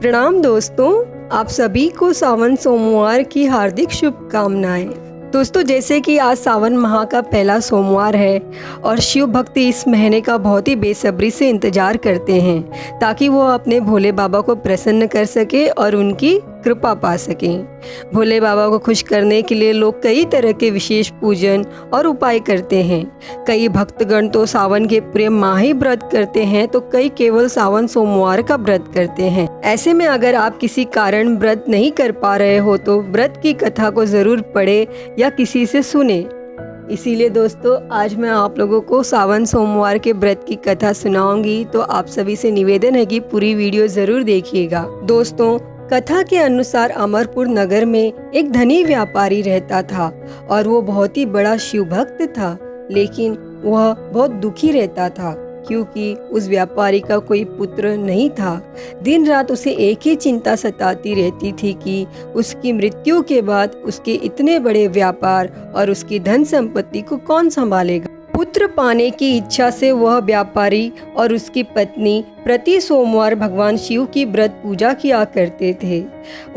प्रणाम दोस्तों, आप सभी को सावन सोमवार की हार्दिक शुभकामनाएं। दोस्तों, जैसे कि आज सावन माह का पहला सोमवार है और शिव भक्त इस महीने का बहुत ही बेसब्री से इंतजार करते हैं ताकि वो अपने भोले बाबा को प्रसन्न कर सके और उनकी कृपा पा सकें। भोले बाबा को खुश करने के लिए लोग कई तरह के विशेष पूजन और उपाय करते हैं। कई भक्तगण तो सावन के पूरे माह ही व्रत करते हैं तो कई केवल सावन सोमवार का व्रत करते हैं। ऐसे में अगर आप किसी कारण व्रत नहीं कर पा रहे हो तो व्रत की कथा को जरूर पढ़े या किसी से सुने। इसीलिए दोस्तों, आज मैं आप लोगों को सावन सोमवार के व्रत की कथा सुनाऊंगी, तो आप सभी से निवेदन है कि पूरी वीडियो जरूर देखिएगा। दोस्तों, कथा के अनुसार अमरपुर नगर में एक धनी व्यापारी रहता था और वो बहुत ही बड़ा शिव भक्त था, लेकिन वह बहुत दुखी रहता था क्योंकि उस व्यापारी का कोई पुत्र नहीं था। दिन रात उसे एक ही चिंता सताती रहती थी कि उसकी मृत्यु के बाद उसके इतने बड़े व्यापार और उसकी धन संपत्ति को कौन संभालेगा। पुत्र पाने की इच्छा से वह व्यापारी और उसकी पत्नी प्रति सोमवार भगवान शिव की व्रत पूजा किया करते थे।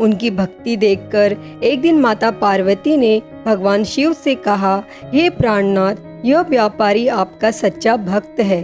उनकी भक्ति देखकर एक दिन माता पार्वती ने भगवान शिव से कहा, हे प्राणनाथ, यह व्यापारी आपका सच्चा भक्त है।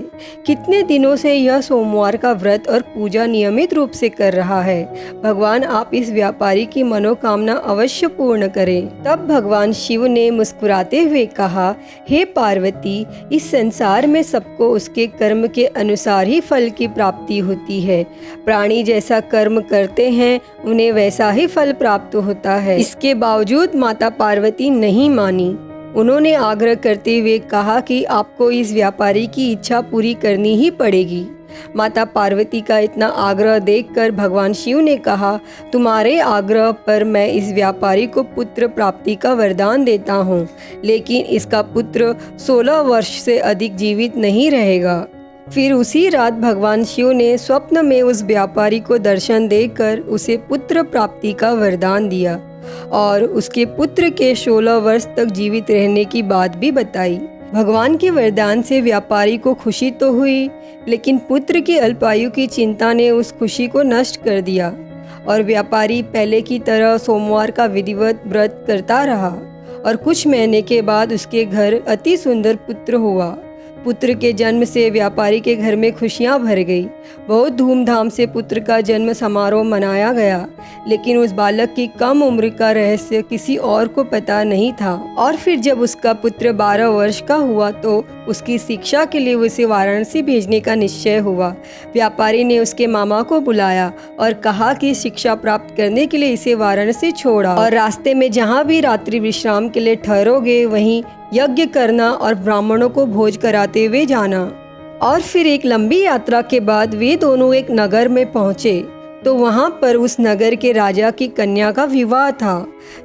कितने दिनों से यह सोमवार का व्रत और पूजा नियमित रूप से कर रहा है। भगवान आप इस व्यापारी की मनोकामना अवश्य पूर्ण करें। तब भगवान शिव ने मुस्कुराते हुए कहा, हे पार्वती, इस संसार में सबको उसके कर्म के अनुसार ही फल की प्राप्ति होती है। प्राणी जैसा कर्म करते हैं उन्हें वैसा ही फल प्राप्त होता है। इसके बावजूद माता पार्वती नहीं मानी। उन्होंने आग्रह करते हुए कहा कि आपको इस व्यापारी की इच्छा पूरी करनी ही पड़ेगी। माता पार्वती का इतना आग्रह देखकर भगवान शिव ने कहा, तुम्हारे आग्रह पर मैं इस व्यापारी को पुत्र प्राप्ति का वरदान देता हूँ, लेकिन इसका पुत्र 16 वर्ष से अधिक जीवित नहीं रहेगा। फिर उसी रात भगवान शिव ने स्वप्न में उस व्यापारी को दर्शन देकर उसे पुत्र प्राप्ति का वरदान दिया और उसके पुत्र के 16 वर्ष तक जीवित रहने की बात भी बताई। भगवान के वरदान से व्यापारी को खुशी तो हुई, लेकिन पुत्र की अल्पायु की चिंता ने उस खुशी को नष्ट कर दिया और व्यापारी पहले की तरह सोमवार का विधिवत व्रत करता रहा और कुछ महीने के बाद उसके घर अति सुंदर पुत्र हुआ। पुत्र के जन्म से व्यापारी के घर में खुशियां भर गई। बहुत धूमधाम से पुत्र का जन्म समारोह मनाया गया, लेकिन उस बालक की कम उम्र का रहस्य किसी और को पता नहीं था। और फिर जब उसका पुत्र 12 वर्ष का हुआ तो उसकी शिक्षा के लिए उसे वाराणसी भेजने का निश्चय हुआ। व्यापारी ने उसके मामा को बुलाया और कहा कि शिक्षा प्राप्त करने के लिए इसे वाराणसी छोड़ा और रास्ते में जहाँ भी रात्रि विश्राम के लिए ठहरोगे वहीं यज्ञ करना और ब्राह्मणों को भोज कराते हुए जाना। और फिर एक लंबी यात्रा के बाद वे दोनों एक नगर में पहुँचे तो वहाँ पर उस नगर के राजा की कन्या का विवाह था।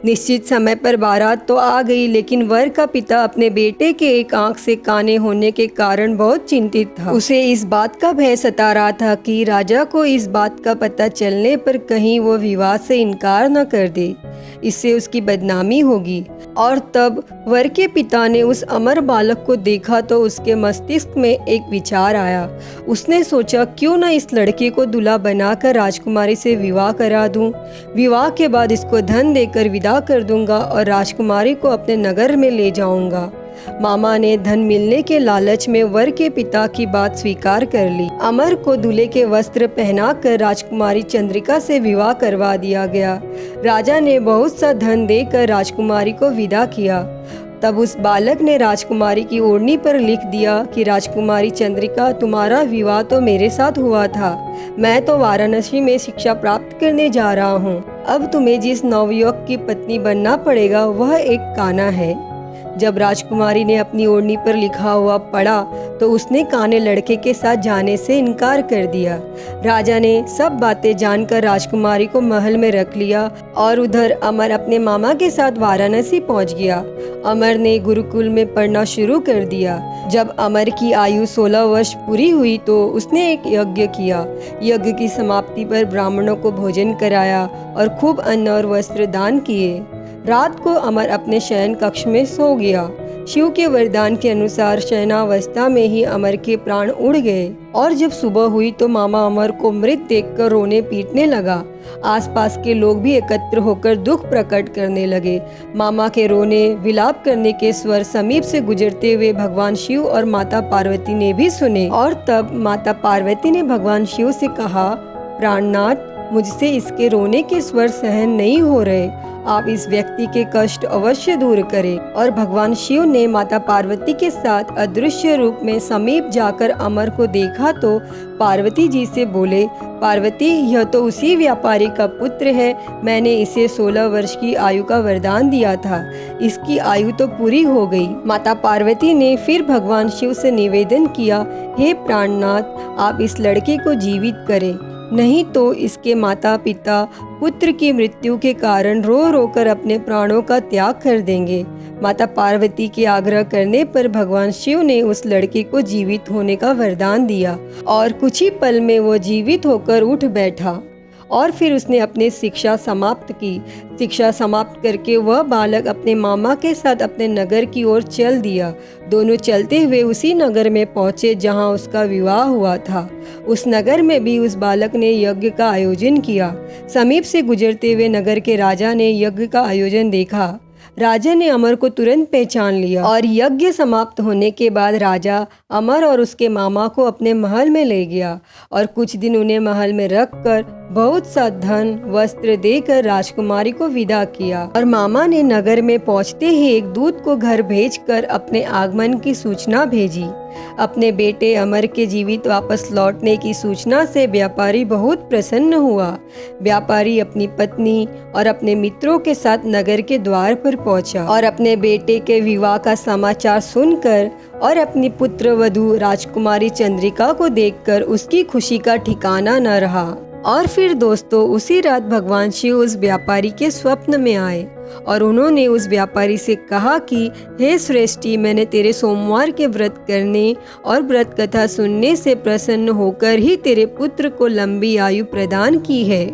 निश्चित समय पर बारात तो आ गई, लेकिन वर का पिता अपने बेटे के एक आंख से काने होने के कारण बहुत चिंतित था। उसे इस बात का भय सता रहा था कि राजा को इस बात का पता चलने पर कहीं वो विवाह से इनकार न कर दे, इससे उसकी बदनामी होगी। और तब वर के पिता ने उस अमर बालक को देखा तो उसके मस्तिष्क में एक विचार आया। उसने सोचा, क्यों न इस लड़के को दूल्हा बनाकर राजकुमारी से विवाह करा दूं। विवाह के बाद इसको धन देकर विदा कर दूंगा और राजकुमारी को अपने नगर में ले जाऊंगा। मामा ने धन मिलने के लालच में वर के पिता की बात स्वीकार कर ली। अमर को दूल्हे के वस्त्र पहनाकर राजकुमारी चंद्रिका से विवाह करवा दिया गया। राजा ने बहुत सा धन देकर राजकुमारी को विदा किया। तब उस बालक ने राजकुमारी की ओढ़नी पर लिख दिया कि राजकुमारी चंद्रिका, तुम्हारा विवाह तो मेरे साथ हुआ था। मैं तो वाराणसी में शिक्षा प्राप्त करने जा रहा हूँ। अब तुम्हें जिस नवयुवक की पत्नी बनना पड़ेगा वह एक काना है। जब राजकुमारी ने अपनी ओढ़नी पर लिखा हुआ पढ़ा तो उसने काने लड़के के साथ जाने से इनकार कर दिया। राजा ने सब बातें जानकर राजकुमारी को महल में रख लिया और उधर अमर अपने मामा के साथ वाराणसी पहुंच गया। अमर ने गुरुकुल में पढ़ना शुरू कर दिया। जब अमर की आयु 16 वर्ष पूरी हुई तो उसने एक यज्ञ किया। यज्ञ की समाप्ति पर ब्राह्मणों को भोजन कराया और खूब अन्न और वस्त्र दान किए। रात को अमर अपने शयन कक्ष में सो गया। शिव के वरदान के अनुसार शयनावस्था में ही अमर के प्राण उड़ गए और जब सुबह हुई तो मामा अमर को मृत देखकर रोने पीटने लगा। आसपास के लोग भी एकत्र होकर दुख प्रकट करने लगे। मामा के रोने विलाप करने के स्वर समीप से गुजरते हुए भगवान शिव और माता पार्वती ने भी सुने और तब माता पार्वती ने भगवान शिव से कहा, प्राणनाथ, मुझसे इसके रोने के स्वर सहन नहीं हो रहे, आप इस व्यक्ति के कष्ट अवश्य दूर करें। और भगवान शिव ने माता पार्वती के साथ अदृश्य रूप में समीप जाकर अमर को देखा तो पार्वती जी से बोले, पार्वती, यह तो उसी व्यापारी का पुत्र है, मैंने इसे 16 वर्ष की आयु का वरदान दिया था, इसकी आयु तो पूरी हो गई। माता पार्वती ने फिर भगवान शिव से निवेदन किया, हे प्राणनाथ, आप इस लड़के को जीवित करें, नहीं तो इसके माता पिता पुत्र की मृत्यु के कारण रो रो कर अपने प्राणों का त्याग कर देंगे। माता पार्वती के आग्रह करने पर भगवान शिव ने उस लड़के को जीवित होने का वरदान दिया और कुछ ही पल में वो जीवित होकर उठ बैठा और फिर उसने अपनी शिक्षा समाप्त की। शिक्षा समाप्त करके वह बालक अपने मामा के साथ अपने नगर की ओर चल दिया। दोनों चलते हुए उसी नगर में पहुंचे जहां उसका विवाह हुआ था। उस नगर में भी उस बालक ने यज्ञ का आयोजन किया। समीप से गुजरते हुए नगर के राजा ने यज्ञ का आयोजन देखा। राजा ने अमर को तुरंत पहचान लिया और यज्ञ समाप्त होने के बाद राजा अमर और उसके मामा को अपने महल में ले गया और कुछ दिन उन्हें महल में रखकर बहुत सा धन वस्त्र देकर राजकुमारी को विदा किया। और मामा ने नगर में पहुंचते ही एक दूत को घर भेजकर अपने आगमन की सूचना भेजी। अपने बेटे अमर के जीवित वापस लौटने की सूचना से व्यापारी बहुत प्रसन्न हुआ। व्यापारी अपनी पत्नी और अपने मित्रों के साथ नगर के द्वार पर पहुंचा और अपने बेटे के विवाह का समाचार सुनकर और अपनी पुत्र वधू राजकुमारी चंद्रिका को देखकर उसकी खुशी का ठिकाना न रहा। और फिर दोस्तों, उसी रात भगवान शिव उस व्यापारी के स्वप्न में आए और उन्होंने उस व्यापारी से कहा कि हे श्रेष्ठी, मैंने तेरे सोमवार के व्रत करने और व्रत कथा सुनने से प्रसन्न होकर ही तेरे पुत्र को लंबी आयु प्रदान की है।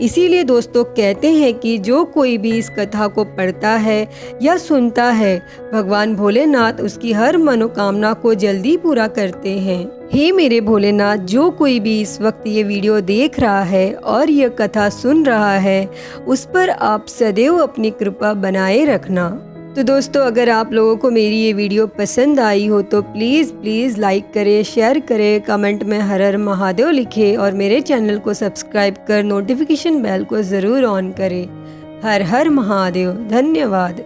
इसीलिए दोस्तों कहते हैं कि जो कोई भी इस कथा को पढ़ता है या सुनता है, भगवान भोलेनाथ उसकी हर मनोकामना को जल्दी पूरा करते हैं। हे मेरे भोलेनाथ, जो कोई भी इस वक्त ये वीडियो देख रहा है और यह कथा सुन रहा है, उस पर आप सदैव अपनी कृपा बनाए रखना। तो दोस्तों, अगर आप लोगों को मेरी ये वीडियो पसंद आई हो तो प्लीज़ लाइक करें, शेयर करें, कमेंट में हर हर महादेव लिखें और मेरे चैनल को सब्सक्राइब कर नोटिफिकेशन बेल को ज़रूर ऑन करें। हर हर महादेव। धन्यवाद।